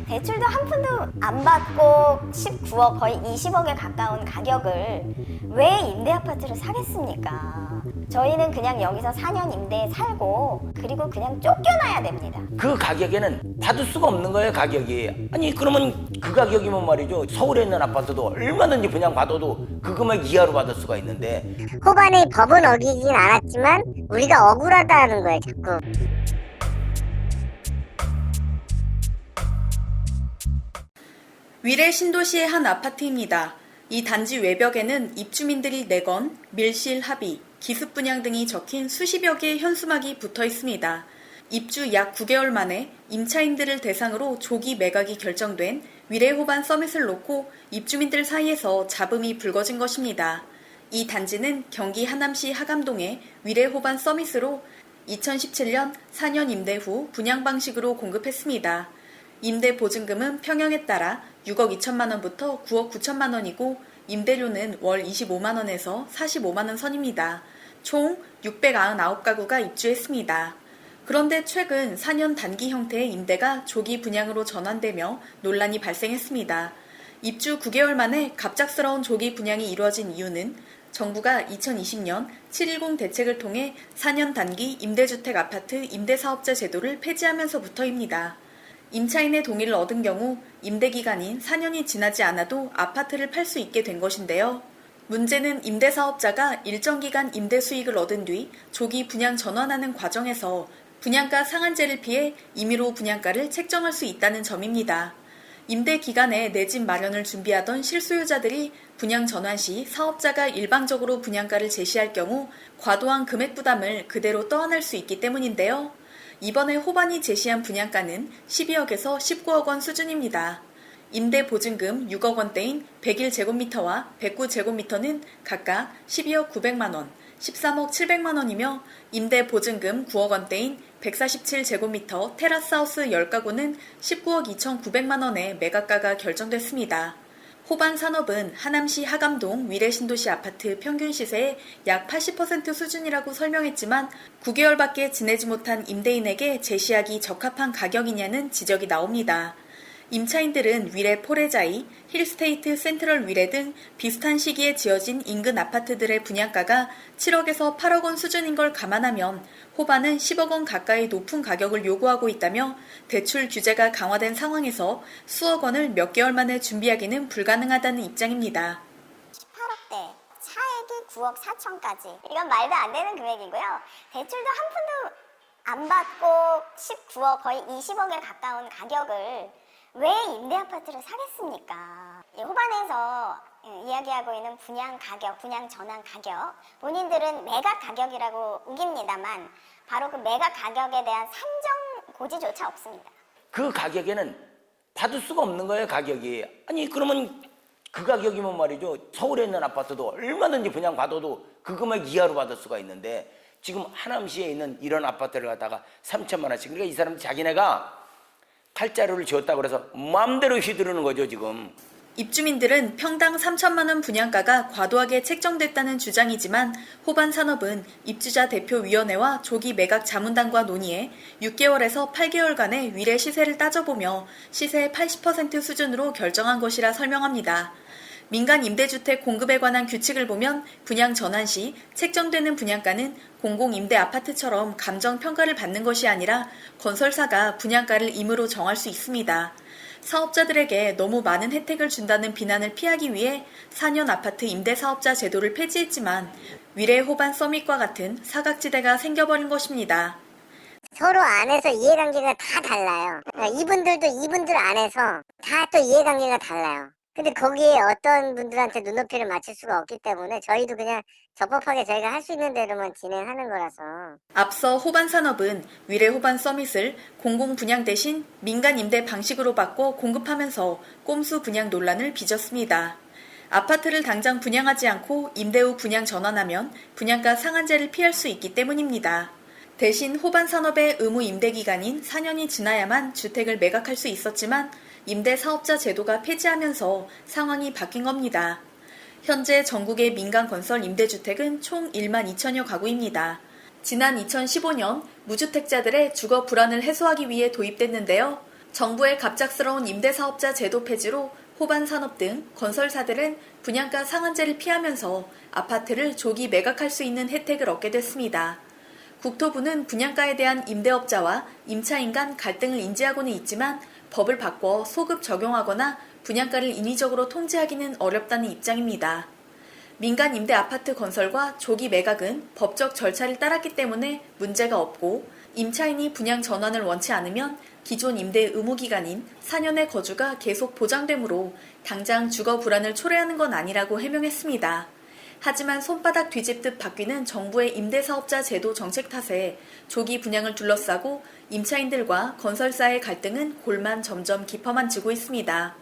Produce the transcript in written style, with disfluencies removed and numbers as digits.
대출도 한 푼도 안 받고 19억 거의 20억에 가까운 가격을 왜 임대 아파트를 사겠습니까? 저희는 그냥 여기서 4년 임대에 살고 그리고 그냥 쫓겨나야 됩니다. 그 가격에는 받을 수가 없는 거예요, 가격이. 아니 그러면 그 가격이면 말이죠, 서울에 있는 아파트도 얼마든지 분양받아도 그 금액 이하로 받을 수가 있는데. 호반의 법은 어기진 않았지만 우리가 억울하다는 거예요, 자꾸. 위례 신도시의 한 아파트입니다. 이 단지 외벽에는 입주민들이 내건, 밀실 합의, 기습 분양 등이 적힌 수십여 개의 현수막이 붙어 있습니다. 입주 약 9개월 만에 임차인들을 대상으로 조기 매각이 결정된 위례 호반 서밋을 놓고 입주민들 사이에서 잡음이 불거진 것입니다. 이 단지는 경기 하남시 하감동의 위례 호반 서밋으로 2017년 4년 임대 후 분양 방식으로 공급했습니다. 임대 보증금은 평형에 따라 6억 2천만 원부터 9억 9천만 원이고 임대료는 월 25만 원에서 45만 원 선입니다. 총 699가구가 입주했습니다. 그런데 최근 4년 단기 형태의 임대가 조기 분양으로 전환되며 논란이 발생했습니다. 입주 9개월 만에 갑작스러운 조기 분양이 이루어진 이유는 정부가 2020년 710 대책을 통해 4년 단기 임대주택 아파트 임대사업자 제도를 폐지하면서부터입니다. 임차인의 동의를 얻은 경우 임대기간인 4년이 지나지 않아도 아파트를 팔 수 있게 된 것인데요. 문제는 임대사업자가 일정 기간 임대 수익을 얻은 뒤 조기 분양 전환하는 과정에서 분양가 상한제를 피해 임의로 분양가를 책정할 수 있다는 점입니다. 임대 기간에 내 집 마련을 준비하던 실소유자들이 분양 전환 시 사업자가 일방적으로 분양가를 제시할 경우 과도한 금액 부담을 그대로 떠안을 수 있기 때문인데요. 이번에 호반이 제시한 분양가는 12억에서 19억 원 수준입니다. 임대 보증금 6억 원대인 101제곱미터와 109제곱미터는 각각 12억 900만 원, 13억 700만 원이며 임대 보증금 9억 원대인 147제곱미터 테라스하우스 10가구는 19억 2,900만 원의 매각가가 결정됐습니다. 호반 산업은 하남시 하감동 위례 신도시 아파트 평균 시세의 약 80% 수준이라고 설명했지만 9개월밖에 지내지 못한 임대인에게 제시하기 적합한 가격이냐는 지적이 나옵니다. 임차인들은 위례 포레자이, 힐스테이트 센트럴 위례 등 비슷한 시기에 지어진 인근 아파트들의 분양가가 7억에서 8억 원 수준인 걸 감안하면 호반은 10억 원 가까이 높은 가격을 요구하고 있다며 대출 규제가 강화된 상황에서 수억 원을 몇 개월 만에 준비하기는 불가능하다는 입장입니다. 18억대, 차액이 9억 4천까지. 이건 말도 안 되는 금액이고요. 대출도 한 푼도 안 받고 19억 거의 20억에 가까운 가격을 왜 임대 아파트를 사겠습니까? 호반에서 이야기하고 있는 분양 가격, 분양 전환 가격, 본인들은 매각 가격이라고 우깁니다만 바로 그 매각 가격에 대한 산정 고지조차 없습니다. 그 가격에는 받을 수가 없는 거예요, 가격이. 아니 그러면 그 가격이면 말이죠, 서울에 있는 아파트도 얼마든지 분양받아도 그 금액 이하로 받을 수가 있는데 지금 하남시에 있는 이런 아파트를 갖다가 3천만 원씩, 그러니까 이 사람 자기네가 칼자루를 쥐었다고 그래서 마음대로 휘두르는 거죠, 지금. 입주민들은 평당 3천만 원 분양가가 과도하게 책정됐다는 주장이지만 호반 산업은 입주자 대표위원회와 조기 매각 자문단과 논의해 6개월에서 8개월간의 위례 시세를 따져보며 시세의 80% 수준으로 결정한 것이라 설명합니다. 민간 임대주택 공급에 관한 규칙을 보면 분양 전환 시 책정되는 분양가는 공공임대 아파트처럼 감정평가를 받는 것이 아니라 건설사가 분양가를 임의로 정할 수 있습니다. 사업자들에게 너무 많은 혜택을 준다는 비난을 피하기 위해 4년 아파트 임대사업자 제도를 폐지했지만 위례 호반 서밋과 같은 사각지대가 생겨버린 것입니다. 서로 안에서 이해관계가 다 달라요. 그러니까 이분들도 이분들 안에서 다 또 이해관계가 달라요. 근데 거기에 어떤 분들한테 눈높이를 맞출 수가 없기 때문에 저희도 그냥 적법하게 저희가 할 수 있는 대로만 진행하는 거라서. 앞서 호반 산업은 위례 호반 서밋을 공공 분양 대신 민간 임대 방식으로 바꿔 공급하면서 꼼수 분양 논란을 빚었습니다. 아파트를 당장 분양하지 않고 임대 후 분양 전환하면 분양가 상한제를 피할 수 있기 때문입니다. 대신 호반 산업의 의무 임대 기간인 4년이 지나야만 주택을 매각할 수 있었지만 임대사업자 제도가 폐지하면서 상황이 바뀐 겁니다. 현재 전국의 민간 건설 임대주택은 총 1만 2천여 가구입니다. 지난 2015년 무주택자들의 주거 불안을 해소하기 위해 도입됐는데요. 정부의 갑작스러운 임대사업자 제도 폐지로 호반 산업 등 건설사들은 분양가 상한제를 피하면서 아파트를 조기 매각할 수 있는 혜택을 얻게 됐습니다. 국토부는 분양가에 대한 임대업자와 임차인 간 갈등을 인지하고는 있지만 법을 바꿔 소급 적용하거나 분양가를 인위적으로 통제하기는 어렵다는 입장입니다. 민간 임대 아파트 건설과 조기 매각은 법적 절차를 따랐기 때문에 문제가 없고 임차인이 분양 전환을 원치 않으면 기존 임대 의무 기간인 4년의 거주가 계속 보장되므로 당장 주거 불안을 초래하는 건 아니라고 해명했습니다. 하지만 손바닥 뒤집듯 바뀌는 정부의 임대사업자 제도 정책 탓에 조기 분양을 둘러싸고 임차인들과 건설사의 갈등은 골만 점점 깊어만 지고 있습니다.